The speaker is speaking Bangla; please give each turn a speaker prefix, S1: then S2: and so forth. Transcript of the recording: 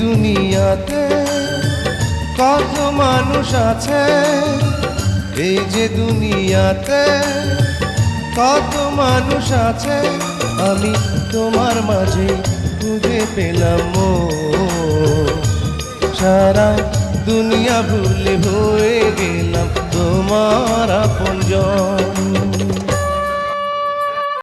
S1: দুনিয়াতে কত মানুষ আছে, এই যে দুনিয়াতে কত মানুষ আছে, আমি তোমার মাঝে খুঁজে পেলাম মন। সারা দুনিয়া ভুলে হয়ে গেলাম তোমার আপনজন।